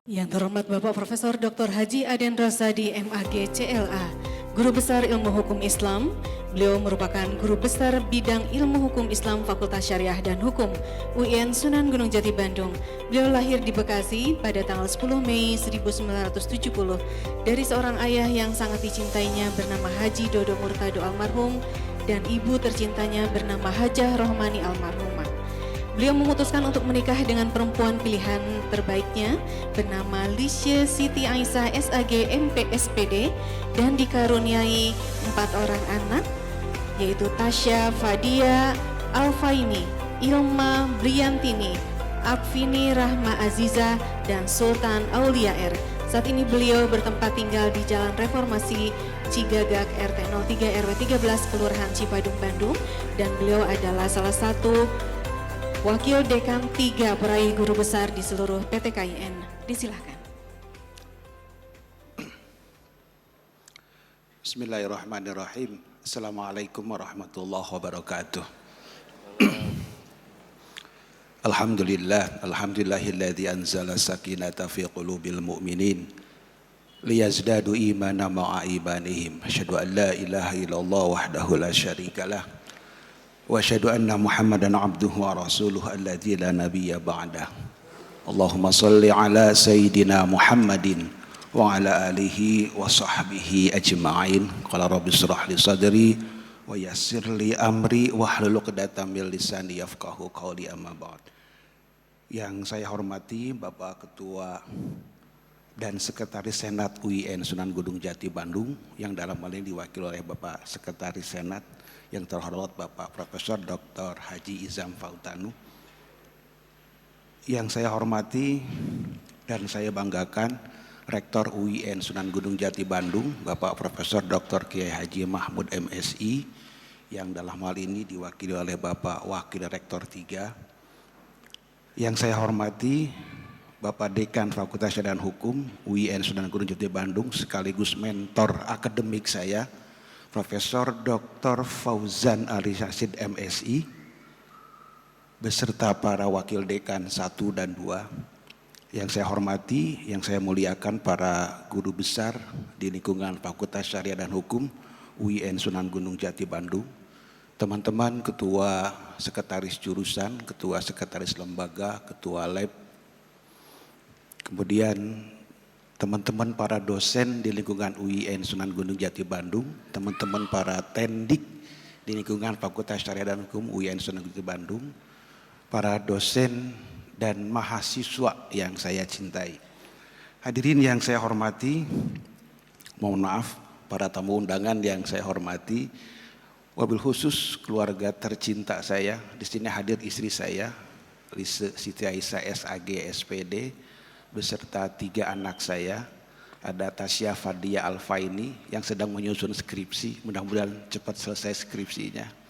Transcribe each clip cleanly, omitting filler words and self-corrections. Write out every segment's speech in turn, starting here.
Yang terhormat Bapak Profesor Dr. Haji Aden Rosadi MAG CLA, Guru Besar Ilmu Hukum Islam. Beliau merupakan Guru Besar Bidang Ilmu Hukum Islam Fakultas Syariah dan Hukum UIN Sunan Gunung Jati Bandung. Beliau lahir di Bekasi pada tanggal 10 Mei 1970 dari seorang ayah yang sangat dicintainya bernama Haji Dodo Murtado almarhum dan ibu tercintanya bernama Hajah Rohmani almarhumah. Beliau memutuskan untuk menikah dengan perempuan pilihan terbaiknya bernama Lisye Siti Aisyah SAG MPSPD dan dikaruniai 4 orang anak, yaitu Tasya Fadia Alfaini, Ilma Briantini, Afini Rahma Aziza, dan Sultan Aulia R. Saat ini beliau bertempat tinggal di Jalan Reformasi Cigagak RT 03 RW 13 Kelurahan Cipadung Bandung, dan beliau adalah salah satu Wakil Dekan 3 peraih guru besar di seluruh PTKIN. Disilahkan. Bismillahirrahmanirrahim. Assalamualaikum warahmatullahi wabarakatuh. Alhamdulillahilladzi anzala sakinata fi qulubil mu'minin liyazdadu imana ma'a imanihim. Asyhadu an la ilaha illallah wahdahu la syarikalah wa asyhadu anna Muhammadan abduhu wa rasuluhu alladzi la nabiyya ba'dah. Allahumma shalli ala sayyidina Muhammadin wa ala alihi wa sahbihi ajma'in. Qala rabbi shrah li sadri wa yassir li amri wahlul 'uqdatam min lisani yafqahu qawli, amma ba'd. Yang saya hormati Bapak Ketua dan Sekretaris Senat UIN Sunan Gunung Jati Bandung, yang dalam hal ini diwakili oleh Bapak Sekretaris Senat yang terhormat Bapak Profesor Dr. Haji Izam Fautanu. Yang saya hormati dan saya banggakan Rektor UIN Sunan Gunung Jati Bandung, Bapak Profesor Dr. Kiai Haji Mahmud MSI, yang dalam hal ini diwakili oleh Bapak Wakil Rektor 3. Yang saya hormati Bapak Dekan Fakultas Syariah dan Hukum UIN Sunan Gunung Jati Bandung, sekaligus mentor akademik saya, Profesor Dr. Fauzan Ali Rashid MSI, beserta para wakil dekan 1 dan 2. Yang saya hormati, yang saya muliakan para guru besar di lingkungan Fakultas Syariah dan Hukum UIN Sunan Gunung Jati Bandung, teman-teman ketua sekretaris jurusan, ketua sekretaris lembaga, ketua lab, kemudian teman-teman para dosen di lingkungan UIN Sunan Gunung Jati Bandung, teman-teman para tendik di lingkungan Fakultas Syariah dan Hukum UIN Sunan Gunung Jati Bandung, para dosen dan mahasiswa yang saya cintai. Hadirin yang saya hormati, mohon maaf para tamu undangan yang saya hormati, wabil khusus keluarga tercinta saya. Di sini hadir istri saya, Lisye Siti Aisyah SAG SPD, beserta 3 anak saya. Ada Tasya Fadia Alfaini yang sedang menyusun skripsi, mudah-mudahan cepat selesai skripsinya.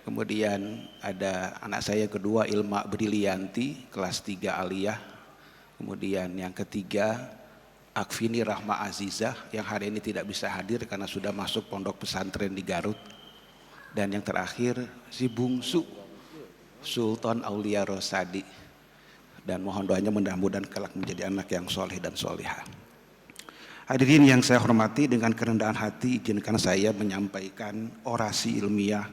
Kemudian ada anak saya kedua, Ilma Brilianti, kelas 3 aliyah. Kemudian yang ketiga, Afini Rahma Azizah, yang hari ini tidak bisa hadir karena sudah masuk pondok pesantren di Garut. Dan yang terakhir, si bungsu Sultan Aulia Rosadi. Dan mohon doanya mudah-mudahan kelak menjadi anak yang soleh dan solehah. Hadirin yang saya hormati, dengan kerendahan hati izinkan saya menyampaikan orasi ilmiah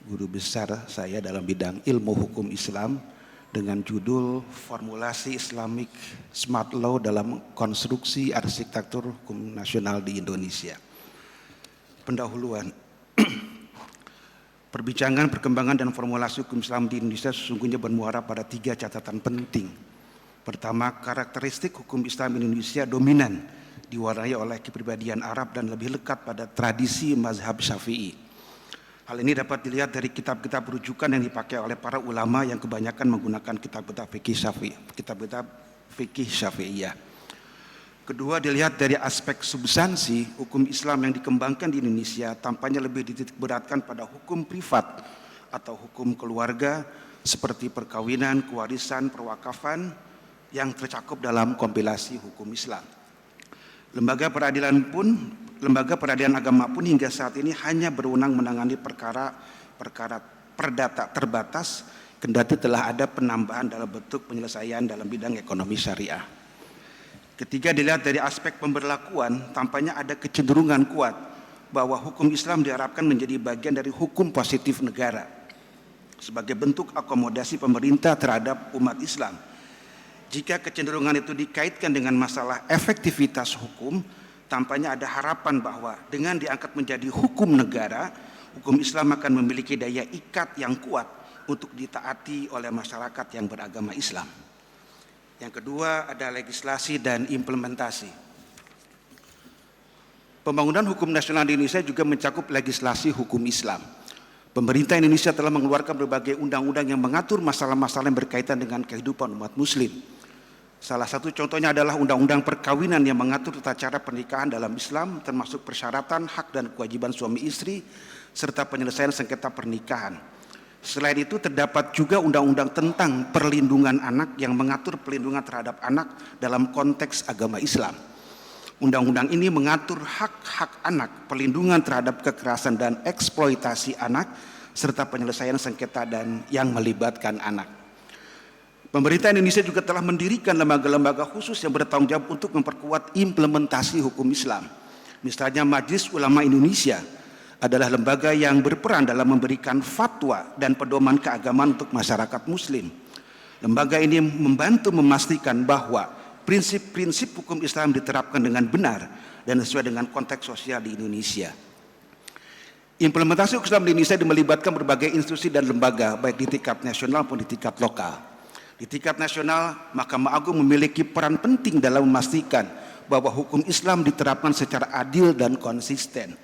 guru besar saya dalam bidang ilmu hukum Islam dengan judul Formulasi Islamic Smart Law dalam Konstruksi Arsitektur Hukum Nasional di Indonesia. Pendahuluan. Perbincangan, perkembangan, dan formulasi hukum Islam di Indonesia sesungguhnya bermuara pada 3 catatan penting. Pertama, karakteristik hukum Islam Indonesia dominan diwarnai oleh kepribadian Arab dan lebih lekat pada tradisi mazhab Syafi'i. Hal ini dapat dilihat dari kitab-kitab rujukan yang dipakai oleh para ulama yang kebanyakan menggunakan kitab-kitab fikih Syafi'iyah. Kedua, dilihat dari aspek substansi, hukum Islam yang dikembangkan di Indonesia tampaknya lebih dititikberatkan pada hukum privat atau hukum keluarga seperti perkawinan, kewarisan, perwakafan yang tercakup dalam kompilasi hukum Islam. Lembaga peradilan agama pun hingga saat ini hanya berwenang menangani perkara perdata terbatas, kendati telah ada penambahan dalam bentuk penyelesaian dalam bidang ekonomi syariah. Ketiga, dilihat dari aspek pemberlakuan, tampaknya ada kecenderungan kuat bahwa hukum Islam diharapkan menjadi bagian dari hukum positif negara sebagai bentuk akomodasi pemerintah terhadap umat Islam. Jika kecenderungan itu dikaitkan dengan masalah efektivitas hukum, tampaknya ada harapan bahwa dengan diangkat menjadi hukum negara, hukum Islam akan memiliki daya ikat yang kuat untuk ditaati oleh masyarakat yang beragama Islam. Yang kedua ada legislasi dan implementasi. Pembangunan hukum nasional di Indonesia juga mencakup legislasi hukum Islam. Pemerintah Indonesia telah mengeluarkan berbagai undang-undang yang mengatur masalah-masalah yang berkaitan dengan kehidupan umat muslim. Salah satu contohnya adalah undang-undang perkawinan yang mengatur tata cara pernikahan dalam Islam, termasuk persyaratan, hak dan kewajiban suami istri, serta penyelesaian sengketa pernikahan. Selain itu terdapat juga undang-undang tentang perlindungan anak yang mengatur perlindungan terhadap anak dalam konteks agama Islam. Undang-undang ini mengatur hak-hak anak, perlindungan terhadap kekerasan dan eksploitasi anak, serta penyelesaian sengketa dan yang melibatkan anak. Pemerintah Indonesia juga telah mendirikan lembaga-lembaga khusus yang bertanggung jawab untuk memperkuat implementasi hukum Islam. Misalnya Majelis Ulama Indonesia adalah lembaga yang berperan dalam memberikan fatwa dan pedoman keagamaan untuk masyarakat muslim. Lembaga ini membantu memastikan bahwa prinsip-prinsip hukum Islam diterapkan dengan benar dan sesuai dengan konteks sosial di Indonesia. Implementasi hukum Islam di Indonesia melibatkan berbagai institusi dan lembaga, baik di tingkat nasional maupun di tingkat lokal. Di tingkat nasional, Mahkamah Agung memiliki peran penting dalam memastikan bahwa hukum Islam diterapkan secara adil dan konsisten.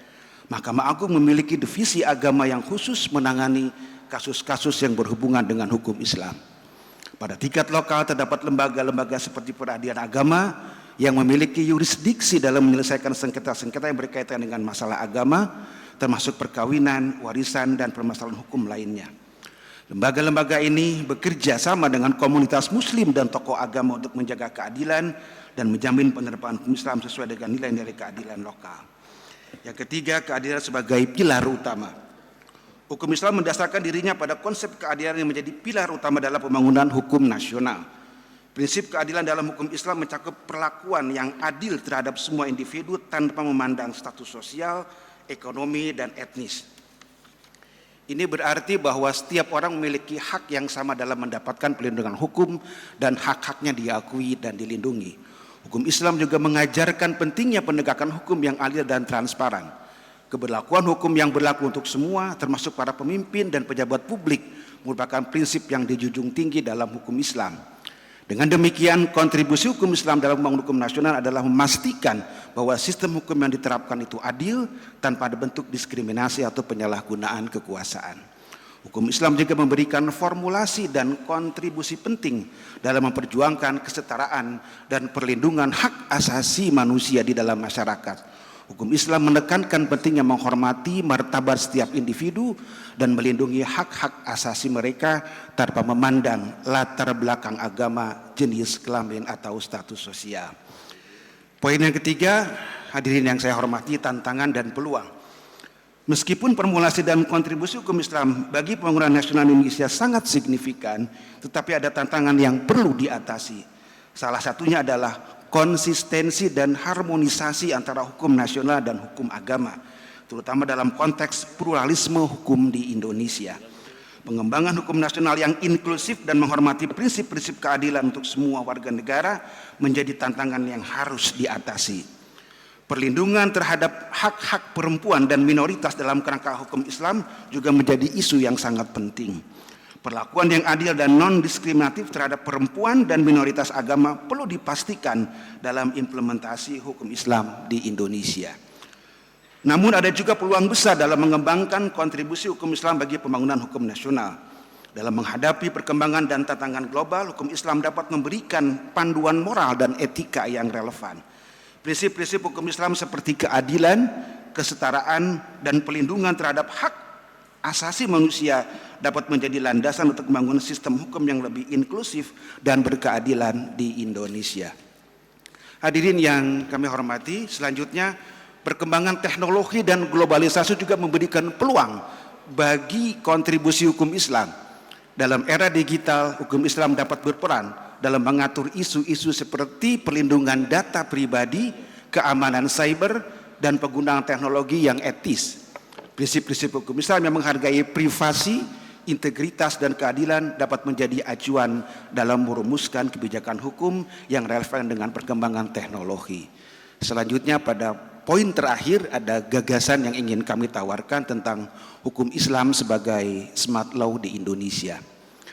Mahkamah Agung memiliki divisi agama yang khusus menangani kasus-kasus yang berhubungan dengan hukum Islam. Pada tingkat lokal terdapat lembaga-lembaga seperti peradilan agama yang memiliki yurisdiksi dalam menyelesaikan sengketa-sengketa yang berkaitan dengan masalah agama, termasuk perkawinan, warisan, dan permasalahan hukum lainnya. Lembaga-lembaga ini bekerja sama dengan komunitas muslim dan tokoh agama untuk menjaga keadilan dan menjamin penerapan hukum Islam sesuai dengan nilai-nilai keadilan lokal. Yang ketiga, keadilan sebagai pilar utama. Hukum Islam mendasarkan dirinya pada konsep keadilan yang menjadi pilar utama dalam pembangunan hukum nasional. Prinsip keadilan dalam hukum Islam mencakup perlakuan yang adil terhadap semua individu tanpa memandang status sosial, ekonomi, dan etnis. Ini berarti bahwa setiap orang memiliki hak yang sama dalam mendapatkan perlindungan hukum dan hak-haknya diakui dan dilindungi. Hukum Islam juga mengajarkan pentingnya penegakan hukum yang adil dan transparan. Keberlakuan hukum yang berlaku untuk semua, termasuk para pemimpin dan pejabat publik, merupakan prinsip yang dijunjung tinggi dalam hukum Islam. Dengan demikian, kontribusi hukum Islam dalam pembangunan hukum nasional adalah memastikan bahwa sistem hukum yang diterapkan itu adil tanpa ada bentuk diskriminasi atau penyalahgunaan kekuasaan. Hukum Islam juga memberikan formulasi dan kontribusi penting dalam memperjuangkan kesetaraan dan perlindungan hak asasi manusia di dalam masyarakat. Hukum Islam menekankan pentingnya menghormati martabat setiap individu dan melindungi hak-hak asasi mereka tanpa memandang latar belakang agama, jenis kelamin, atau status sosial. Poin yang ketiga, hadirin yang saya hormati, tantangan dan peluang. Meskipun formulasi dan kontribusi hukum Islam bagi pembangunan nasional Indonesia sangat signifikan, tetapi ada tantangan yang perlu diatasi. Salah satunya adalah konsistensi dan harmonisasi antara hukum nasional dan hukum agama, terutama dalam konteks pluralisme hukum di Indonesia. Pengembangan hukum nasional yang inklusif dan menghormati prinsip-prinsip keadilan untuk semua warga negara menjadi tantangan yang harus diatasi. Perlindungan terhadap hak-hak perempuan dan minoritas dalam kerangka hukum Islam juga menjadi isu yang sangat penting. Perlakuan yang adil dan non-diskriminatif terhadap perempuan dan minoritas agama perlu dipastikan dalam implementasi hukum Islam di Indonesia. Namun ada juga peluang besar dalam mengembangkan kontribusi hukum Islam bagi pembangunan hukum nasional. Dalam menghadapi perkembangan dan tantangan global, hukum Islam dapat memberikan panduan moral dan etika yang relevan. Prinsip-prinsip hukum Islam seperti keadilan, kesetaraan, dan pelindungan terhadap hak asasi manusia dapat menjadi landasan untuk membangun sistem hukum yang lebih inklusif dan berkeadilan di Indonesia. Hadirin yang kami hormati, selanjutnya perkembangan teknologi dan globalisasi juga memberikan peluang bagi kontribusi hukum Islam. Dalam era digital, hukum Islam dapat berperan dalam mengatur isu-isu seperti perlindungan data pribadi, keamanan cyber, dan penggunaan teknologi yang etis. Prinsip-prinsip hukum Islam yang menghargai privasi, integritas, dan keadilan dapat menjadi acuan dalam merumuskan kebijakan hukum yang relevan dengan perkembangan teknologi. Selanjutnya pada poin terakhir ada gagasan yang ingin kami tawarkan tentang hukum Islam sebagai smart law di Indonesia.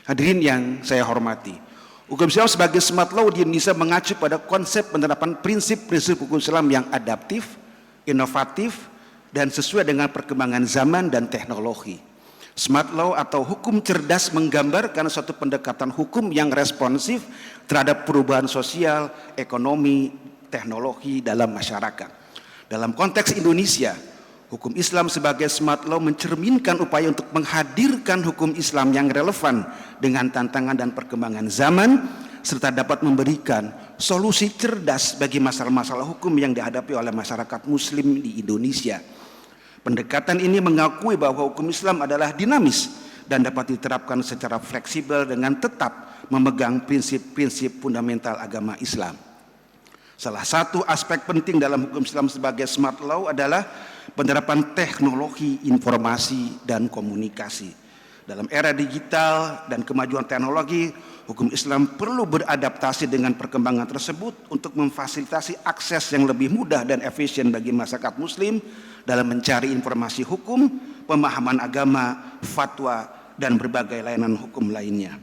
Hadirin yang saya hormati, hukum Islam sebagai smart law di Indonesia mengacu pada konsep penerapan prinsip-prinsip hukum Islam yang adaptif, inovatif, dan sesuai dengan perkembangan zaman dan teknologi. Smart law atau hukum cerdas menggambarkan suatu pendekatan hukum yang responsif terhadap perubahan sosial, ekonomi, teknologi dalam masyarakat. Dalam konteks Indonesia, hukum Islam sebagai smart law mencerminkan upaya untuk menghadirkan hukum Islam yang relevan dengan tantangan dan perkembangan zaman, serta dapat memberikan solusi cerdas bagi masalah-masalah hukum yang dihadapi oleh masyarakat Muslim di Indonesia. Pendekatan ini mengakui bahwa hukum Islam adalah dinamis dan dapat diterapkan secara fleksibel dengan tetap memegang prinsip-prinsip fundamental agama Islam. Salah satu aspek penting dalam hukum Islam sebagai smart law adalah penerapan teknologi informasi dan komunikasi. Dalam era digital dan kemajuan teknologi, hukum Islam perlu beradaptasi dengan perkembangan tersebut untuk memfasilitasi akses yang lebih mudah dan efisien bagi masyarakat Muslim dalam mencari informasi hukum, pemahaman agama, fatwa, dan berbagai layanan hukum lainnya.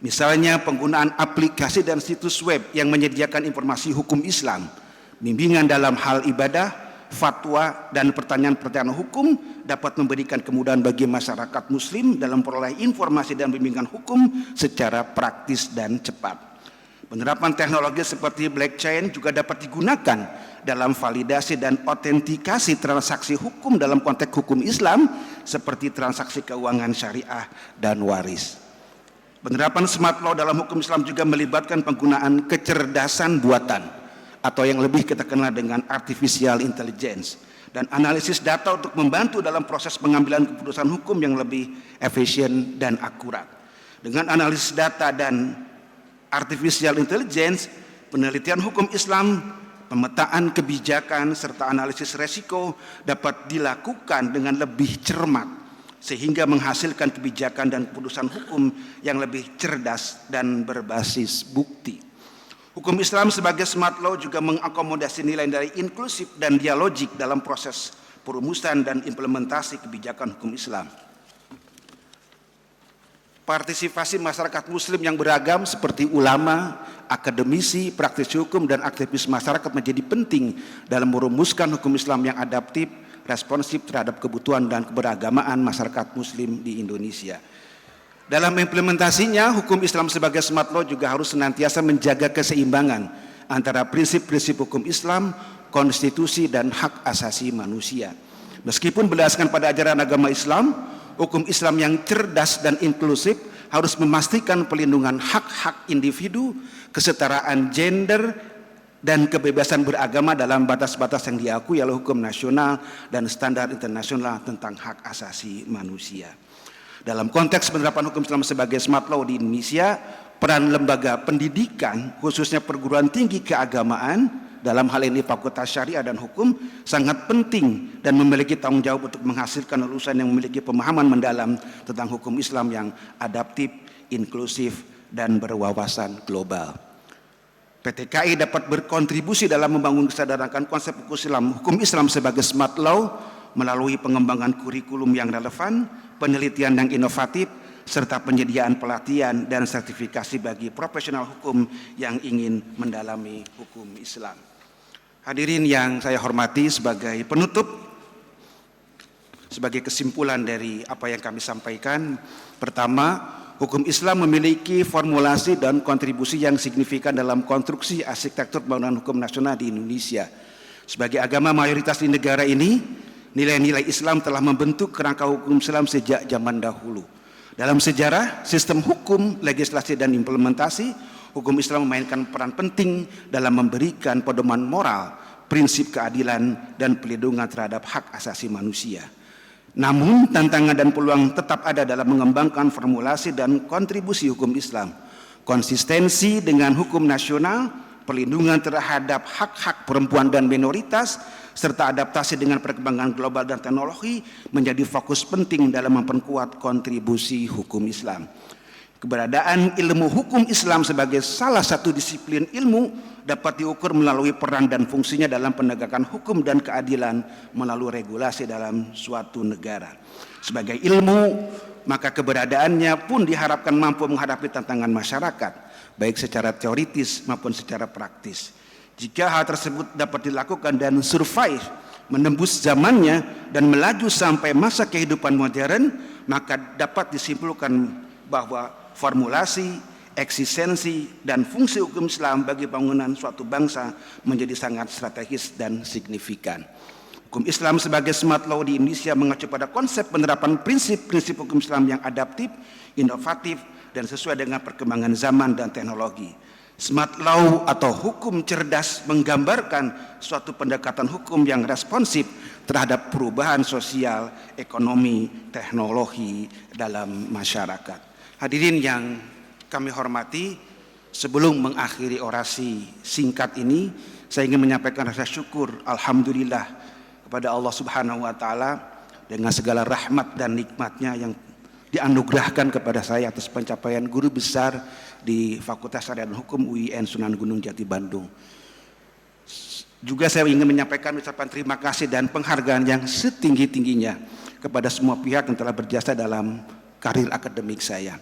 Misalnya penggunaan aplikasi dan situs web yang menyediakan informasi hukum Islam, bimbingan dalam hal ibadah, fatwa, dan pertanyaan-pertanyaan hukum dapat memberikan kemudahan bagi masyarakat Muslim dalam memperoleh informasi dan bimbingan hukum secara praktis dan cepat. Penerapan teknologi seperti blockchain juga dapat digunakan dalam validasi dan autentikasi transaksi hukum dalam konteks hukum Islam seperti transaksi keuangan syariah dan waris. Penerapan smart law dalam hukum Islam juga melibatkan penggunaan kecerdasan buatan atau yang lebih kita kenal dengan artificial intelligence dan analisis data untuk membantu dalam proses pengambilan keputusan hukum yang lebih efisien dan akurat. Dengan analisis data dan artificial intelligence, penelitian hukum Islam, pemetaan kebijakan, serta analisis resiko dapat dilakukan dengan lebih cermat sehingga menghasilkan kebijakan dan keputusan hukum yang lebih cerdas dan berbasis bukti. Hukum Islam sebagai smart law juga mengakomodasi nilai-nilai inklusif dan dialogik dalam proses perumusan dan implementasi kebijakan hukum Islam. Partisipasi masyarakat Muslim yang beragam seperti ulama, akademisi, praktisi hukum, dan aktivis masyarakat menjadi penting dalam merumuskan hukum Islam yang adaptif, responsif terhadap kebutuhan dan keberagamaan masyarakat Muslim di Indonesia. Dalam implementasinya, hukum Islam sebagai smart law juga harus senantiasa menjaga keseimbangan antara prinsip-prinsip hukum Islam, konstitusi, dan hak asasi manusia. Meskipun berdasarkan pada ajaran agama Islam, hukum Islam yang cerdas dan inklusif harus memastikan pelindungan hak-hak individu, kesetaraan gender, dan kebebasan beragama dalam batas-batas yang diakui oleh hukum nasional dan standar internasional tentang hak asasi manusia. Dalam konteks penerapan hukum Islam sebagai smart law di Indonesia, peran lembaga pendidikan, khususnya perguruan tinggi keagamaan, dalam hal ini Fakultas Syariah dan Hukum, sangat penting dan memiliki tanggung jawab untuk menghasilkan lulusan yang memiliki pemahaman mendalam tentang hukum Islam yang adaptif, inklusif, dan berwawasan global. PTKI dapat berkontribusi dalam membangun kesadaran konsep hukum Islam sebagai smart law melalui pengembangan kurikulum yang relevan, penelitian yang inovatif, serta penyediaan pelatihan dan sertifikasi bagi profesional hukum yang ingin mendalami hukum Islam. Hadirin yang saya hormati, sebagai penutup, sebagai kesimpulan dari apa yang kami sampaikan, pertama, hukum Islam memiliki formulasi dan kontribusi yang signifikan dalam konstruksi arsitektur pembangunan hukum nasional di Indonesia. Sebagai agama mayoritas di negara ini, nilai-nilai Islam telah membentuk kerangka hukum Islam sejak zaman dahulu. Dalam sejarah, sistem hukum, legislasi, dan implementasi, hukum Islam memainkan peran penting dalam memberikan pedoman moral, prinsip keadilan, dan pelindungan terhadap hak asasi manusia. Namun tantangan dan peluang tetap ada dalam mengembangkan formulasi dan kontribusi hukum Islam. konsistensi dengan hukum nasional, perlindungan terhadap hak-hak perempuan dan minoritas, serta adaptasi dengan perkembangan global dan teknologi menjadi fokus penting dalam memperkuat kontribusi hukum Islam. Keberadaan ilmu hukum Islam sebagai salah satu disiplin ilmu dapat diukur melalui peran dan fungsinya dalam penegakan hukum dan keadilan melalui regulasi dalam suatu negara. Sebagai ilmu, maka keberadaannya pun diharapkan mampu menghadapi tantangan masyarakat, baik secara teoritis maupun secara praktis. Jika hal tersebut dapat dilakukan dan survive, menembus zamannya dan melaju sampai masa kehidupan modern, maka dapat disimpulkan bahwa formulasi, eksistensi, dan fungsi hukum Islam bagi bangunan suatu bangsa menjadi sangat strategis dan signifikan. Hukum Islam sebagai smart law di Indonesia mengacu pada konsep penerapan prinsip-prinsip hukum Islam yang adaptif, inovatif, dan sesuai dengan perkembangan zaman dan teknologi. Smart law atau hukum cerdas menggambarkan suatu pendekatan hukum yang responsif terhadap perubahan sosial, ekonomi, teknologi dalam masyarakat. Hadirin yang kami hormati, sebelum mengakhiri orasi singkat ini, saya ingin menyampaikan rasa syukur, alhamdulillah, kepada Allah Subhanahu wa Ta'ala dengan segala rahmat dan nikmatnya yang dianugerahkan kepada saya atas pencapaian guru besar di Fakultas Syariah dan Hukum UIN Sunan Gunung Jati Bandung. Juga saya ingin menyampaikan ucapan terima kasih dan penghargaan yang setinggi-tingginya kepada semua pihak yang telah berjasa dalam karir akademik saya.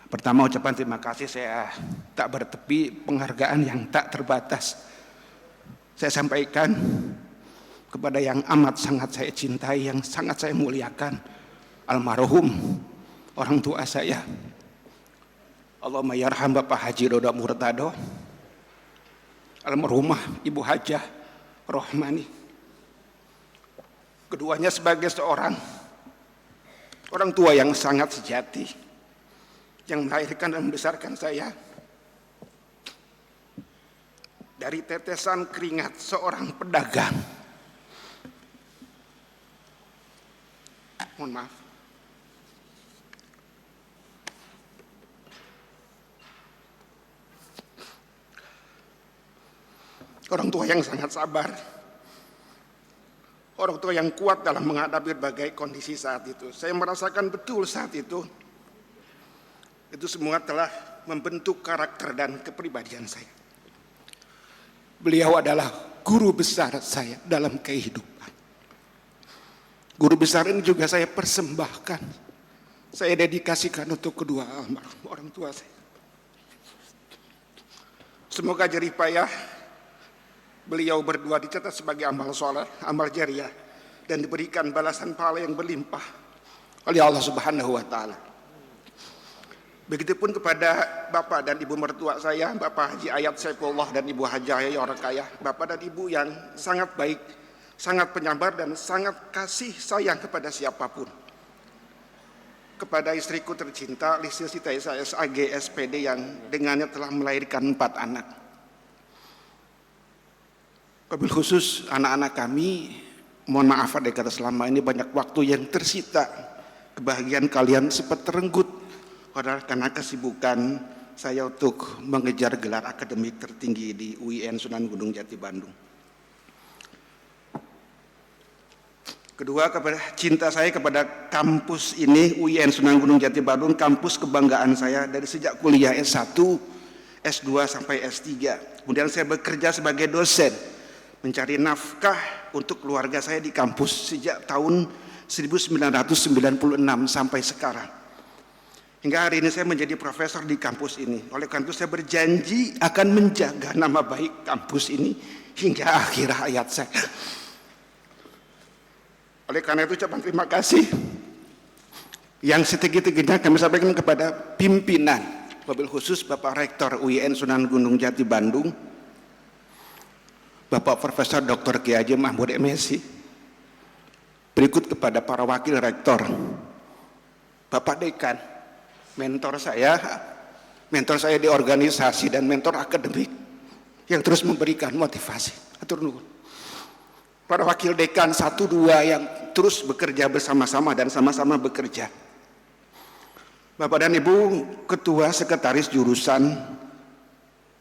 Pertama, ucapan terima kasih saya tak bertepi, penghargaan yang tak terbatas saya sampaikan kepada yang amat sangat saya cintai, yang sangat saya muliakan, almarhum orang tua saya, Allahumma yarham Bapak Haji Dodo Murtado, almarhumah Ibu Hajah Rohmani. Keduanya sebagai seorang orang tua yang sangat sejati, yang melahirkan dan membesarkan saya dari tetesan keringat seorang pedagang. Mohon maaf. Orang tua yang sangat sabar, orang tua yang kuat dalam menghadapi berbagai kondisi saat itu. Saya merasakan betul saat itu semua telah membentuk karakter dan kepribadian saya. Beliau adalah guru besar saya dalam kehidupan. Guru besar ini juga saya persembahkan, saya dedikasikan untuk kedua orang tua saya. Semoga jerih payah beliau berdua dicatat sebagai amal soleh, amal jariah, dan diberikan balasan pahala yang berlimpah oleh Allah Subhanahu wa Ta'ala. Begitupun kepada Bapak dan Ibu mertua saya, Bapak Haji Ayat Saifullah dan Ibu Hajah Yaya Orakayah, Bapak dan Ibu yang sangat baik, sangat penyabar dan sangat kasih sayang kepada siapapun. Kepada istriku tercinta, Listil Sita SAG SPD yang dengannya telah melahirkan 4 anak. Wabil khusus anak-anak kami, mohon maaf ada kata selama ini banyak waktu yang tersita. Kebahagiaan kalian sempat terenggut karena kesibukan saya untuk mengejar gelar akademik tertinggi di UIN Sunan Gunung Jati Bandung. Kedua, kepada cinta saya kepada kampus ini, UIN Sunan Gunung Jati Bandung, kampus kebanggaan saya dari sejak kuliah S1, S2 sampai S3. Kemudian saya bekerja sebagai dosen, mencari nafkah untuk keluarga saya di kampus sejak tahun 1996 sampai sekarang. Hingga hari ini saya menjadi profesor di kampus ini. Oleh karena itu saya berjanji akan menjaga nama baik kampus ini hingga akhir hayat saya. Oleh karena itu ucapan terima kasih yang setinggi-tingginya kami sampaikan kepada pimpinan, wabil khusus Bapak Rektor UIN Sunan Gunung Jati Bandung, Bapak Profesor Dr. Kiai Haji Mahmud MSI. Berikut kepada para wakil rektor, Bapak Dekan, mentor saya di organisasi dan mentor akademik yang terus memberikan motivasi. Atur nuhun. Para wakil dekan 1, 2 yang terus bekerja bersama-sama dan sama-sama bekerja. Bapak dan Ibu, Ketua Sekretaris Jurusan,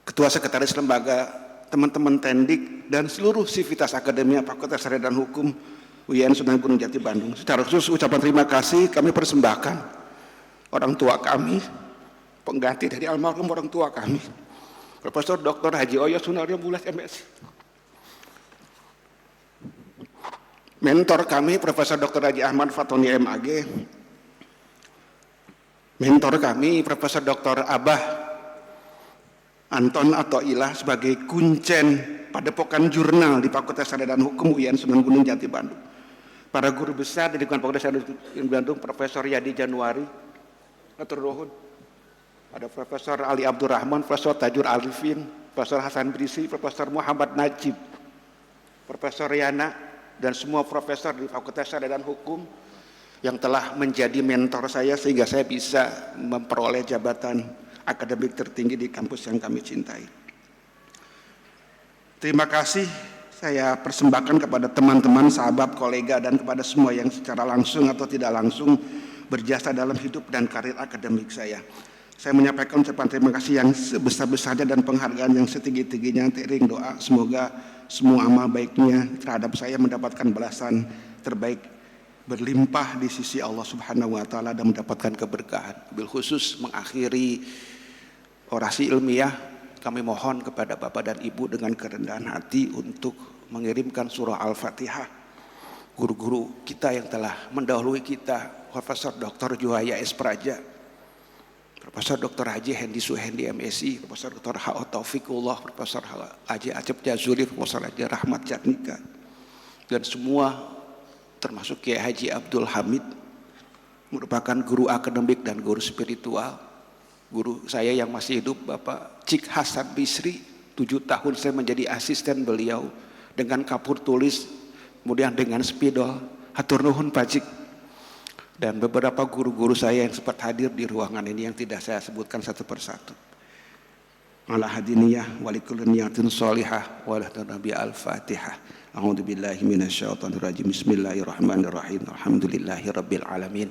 Ketua Sekretaris Lembaga, teman-teman Tendik, dan seluruh sivitas akademia Fakultas Syariah dan Hukum UIN Sunan Gunung Jati Bandung. Secara khusus ucapan terima kasih kami persembahkan orang tua kami, pengganti dari almarhum orang tua kami, Profesor Dr. Haji Oyo Sunaryo Bulas MS. Mentor kami Profesor Dr. Haji Ahmad Fatoni MAG. Mentor kami Profesor Dr. Abah Anton atau Ilah sebagai kuncen Padepokan Jurnal di Fakultas Syariah dan Hukum UIN Sunan Gunung Jati Bandung. Para guru besar di lingkungan Fakultas Syariah dan Bandung, Profesor Yadi Januari, Atur Nuhun. Ada Profesor Ali Abdurrahman, Profesor Tajur Alifin, Profesor Hasan Brisi, Profesor Muhammad Najib, Profesor Yana, dan semua profesor di Fakultas Syariah dan Hukum yang telah menjadi mentor saya sehingga saya bisa memperoleh jabatan akademik tertinggi di kampus yang kami cintai. Terima kasih saya persembahkan kepada teman-teman, sahabat, kolega, dan kepada semua yang secara langsung atau tidak langsung berjasa dalam hidup dan karir akademik saya. Saya menyampaikan ucapan terima kasih yang sebesar-besarnya dan penghargaan yang setinggi-tingginya, teriring doa semoga semua amal baiknya terhadap saya mendapatkan balasan terbaik berlimpah di sisi Allah Subhanahu wa taala dan mendapatkan keberkahan. Bil khusus mengakhiri orasi ilmiah, kami mohon kepada Bapak dan Ibu dengan kerendahan hati untuk mengirimkan surah Al-Fatihah. Guru-guru kita yang telah mendahului kita, Profesor Dr. Juhaya S. Praja, Profesor Dr. Haji Hendi Suhendi MSI, Profesor Dr. H.O. Taufikullah, Profesor Haji Acep Jazuli, Profesor Haji Rahmat Jatnika, dan semua termasuk Kiai Haji Abdul Hamid, merupakan guru akademik dan guru spiritual. Guru saya yang masih hidup, Bapak Cik Hasan Bisri, 7 tahun saya menjadi asisten beliau dengan kapur tulis, kemudian dengan spidol. Hatur nuhun Pak Cik. Dan beberapa guru-guru saya yang sempat hadir di ruangan ini yang tidak saya sebutkan satu persatu. Ala hadiniyah walikulun niyatin sholihah walahdan nabi al-fatihah. A'udzu billahi minasyaitonir rajim. Bismillahirrahmanirrahim. Alhamdulillahirabbil alamin.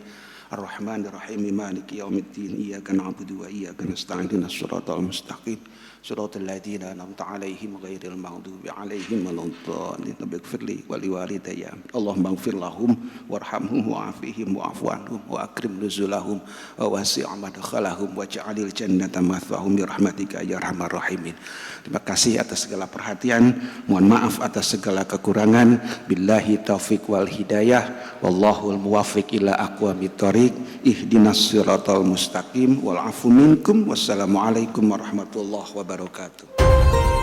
Ar-Rahmanir Rahim. Maliki yaumiddin. Iyyaka na'budu wa iyyaka nasta'in. Ihdinas siratal mustaqim. Siratal ladzina an'amta 'alaihim ghairil maghdubi 'alaihim waladdallin. Rabbighfirli wa liwalidayya. Allahumma ighfir lahum warhamhum wa'afihim wa'fu anhum wa akrim nuzulahum wa wasi' madkhalahum waj'alil jannata mathwahum bi rahmatika ya arhamar rahimin. Terima kasih atas segala perhatian. Mohon maaf atas segala kekurangan. Billahi taufik wal hidayah. Wallahul muwaffiq ila aqwamit thoriq. Ihdinas siratal mustaqim wal afu minkum. Wassalamualaikum warahmatullahi wabarakatuh.